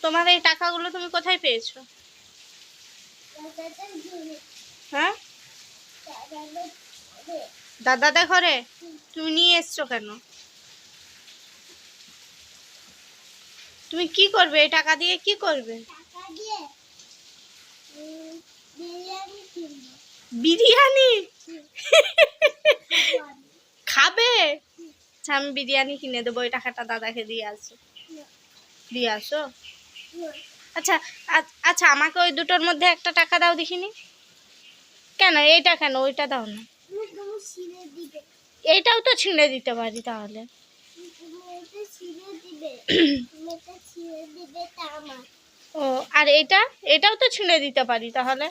তোমার এই টাকাগুলো তুমি কোথায় পেয়েছো? হ্যাঁ, দাদাদের ঘরে। তুমি নিয়ে এসছো কেন? তুমি কি করবে এই টাকা দিয়ে? কি করবে? বিরিয়ানি খাবে? আচ্ছা, আমি বিরিয়ানি কিনে দেবো। ওই টাকাটা দাদাকে দিয়ে আসো। দিয়ে আসো। আচ্ছা আচ্ছা, আমাকে ওই দুটোর মধ্যে একটা টাকা দাও দেখিনি। কেন এইটা, কেন ওইটা দাও না? এইটাও তো ছিঁড়ে দিতে পারি তাহলে। ও, আর এটা, এটাও তো ছিঁড়ে দিতে পারি তাহলে।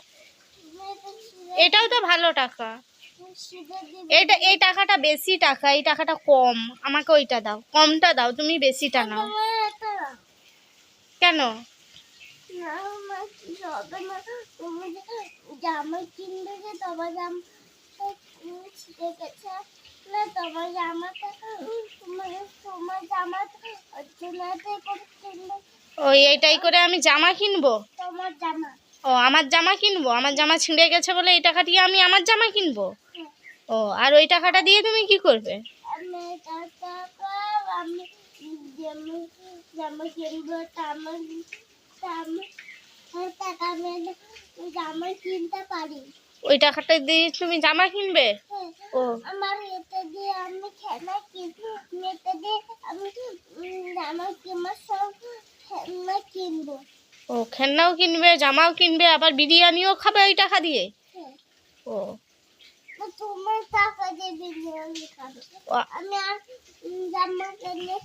এটাও তো ভালো টাকা। এটা, এই টাকাটা বেশি টাকা, এই টাকাটা কম। আমাকে ওইটা দাও, কমটা দাও, তুমি বেশিটা নাও। কেন? জামা কিনবে যে তোমার জামা ছিঁড়ে গেছে, তোমার জামাটা তোমার জামা কিনবে। ওই এইটাই করে আমি জামা কিনবো? তোমার জামা। ও, আমার জামা কিনবো? আমার জামা ছিঁড়ে গেছে বলে এই টাকা দিয়ে আমি আমার জামা কিনবো? ও, আর ওই টাকাটা দিয়ে তুমি কি করবে? আমি জামা কিনবো, টাকা আমি জামা কিনতে পারি। ওই টাকাটা দিয়ে তুমি জামা কিনবে? ও, আমার এটা দিয়ে আমি খেলনা কিনবো, এটা দিয়ে আমি জামা কিনবো, সব খেলনা কিনবো। ও, খেলনাও কিনবে, জামাও কিনবে, আবার বিরিয়ানিও খাবে ওই টাকা দিয়ে? ও, তোমার টাকা দিয়ে বিরিয়ানি খাবে। আমি আর জামা কিনে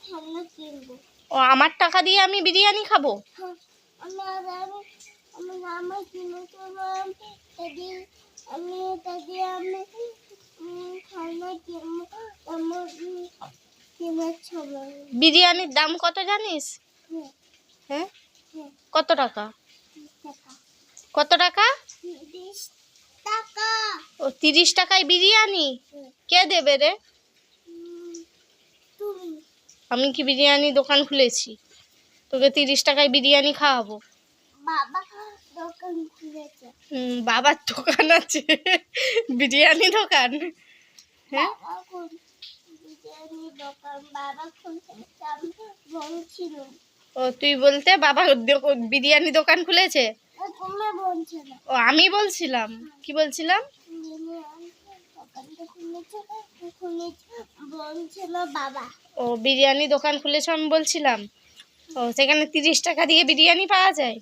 খেলনা কিনবো। ও, আমার টাকা দিয়ে আমি বিরিয়ানি খাবো? আমি জামা কিনে আমি এটা দিয়ে আমি খেলনা কিনবো। বিরিয়ানির দাম কত জানিস? হ্যাঁ, কত টাকা? কত টাকা? 30 টাকা। ও, 30 টাকায় বিরিয়ানি? কে দেবে রে? তুমি। আমি কি বিরিয়ানি দোকান খুলেছি তোকে 30 টাকায় বিরিয়ানি খাওয়াবো? বাবা দোকান খুলেছে। বাবার দোকান আছে? বিরিয়ানি দোকান? হ্যাঁ, বিরিয়ানি দোকান বাবা খুলেছে, আমি বলছিলাম। ও, তুই বলতে বাবা বিরিয়ানি দোকান খুলেছে? তুমি বলছিলে। ও, আমি বলছিলাম। কি বলছিলাম? বলছিল বাবা। ও, বিরিয়ানি দোকান খুলেছে আমি বলছিলাম। ও, সেখানে 30 টাকা দিয়ে বিরিয়ানি পাওয়া যায়?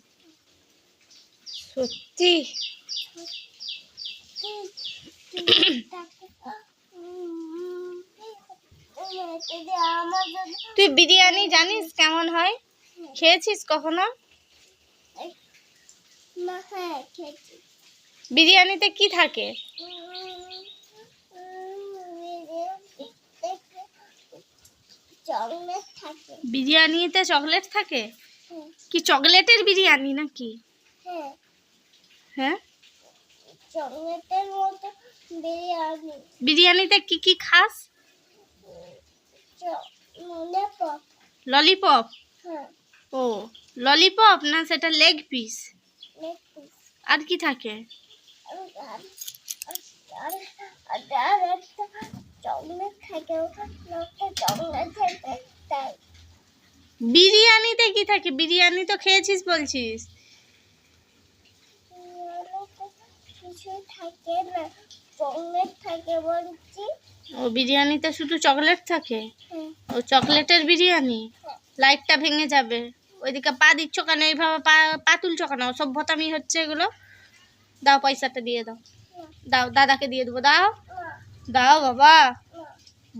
সত্যি? তুই বিরিয়ানি জানিস কেমন হয়? খেয়েছিস কখনো? বিরিয়ানিতে কি থাকে? চকলেট থাকে। বিরিয়ানিতে চকলেট থাকে? কি চকলেটের বিরিয়ানি নাকি? হ্যাঁ, চকলেটের মতো বিরিয়ানি। বিরিয়ানিতে কি কি খাস? ললিপপ। ললিপপ? ও, ললিপপ না সেটা লেগ পিস? আর কি থাকে? চকলেট থাকে, চকলেট থাকে তাই। বিরিয়ানিতে কি থাকে? বিরিয়ানি তো খেয়েছিস বলছিস। কিছু থাকে না, চকলেট থাকে বলছি। ও, বিরিয়ানিতে শুধু চকলেট থাকে? ও, চকলেটের বিরিয়ানি। লাইটটা ভেঙে যাবে। ওইদিকে পা দিচ্ছ কেন? এইভাবে পা তুলছো কেন? সভ্যতামি হচ্ছে এগুলো। দাও, পয়সাটা দিয়ে দাও। দাও, দাদাকে দিয়ে দেবো। দাও দাও বাবা,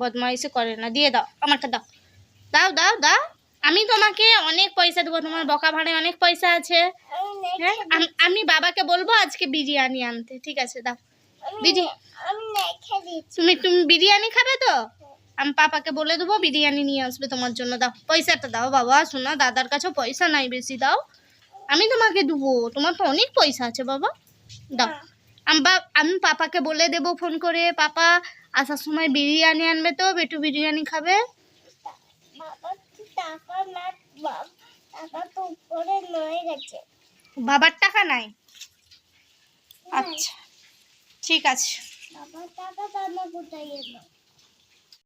বদমাইশি করে না। দিয়ে দাও, আমারটা দাও। দাও দাও দাও। আমি তোমাকে অনেক পয়সা দেবো, তোমার বকা ভাড়ায় অনেক পয়সা আছে। হ্যাঁ, আমি বাবাকে বলবো আজকে বিরিয়ানি আনতে। ঠিক আছে, দাও। তুমি তুমি বিরিয়ানি খাবে তো? আমি পাপাকে বলে দেবো বিরিয়ানি নিয়ে আসবে তোমার জন্য। দাও, পয়সাটা দাও বাবা। শোনা, দাদার কাছে পয়সা নাই বেশি, দাও। আমি তোমাকে দেবো, তোমার তো অনেক পয়সা আছে বাবা। দাও। আমি পাপাকে বলে দেবো ফোন করে, পাপা আসার সময় বিরিয়ানি আনবে তো, বেটু বিরিয়ানি খাবে। টাকা না টাকা তো উপরে নয়ে গেছে। বাবার টাকা নাই? আচ্ছা ঠিক আছে। বাবার টাকা তাহলে কোথায় এলো?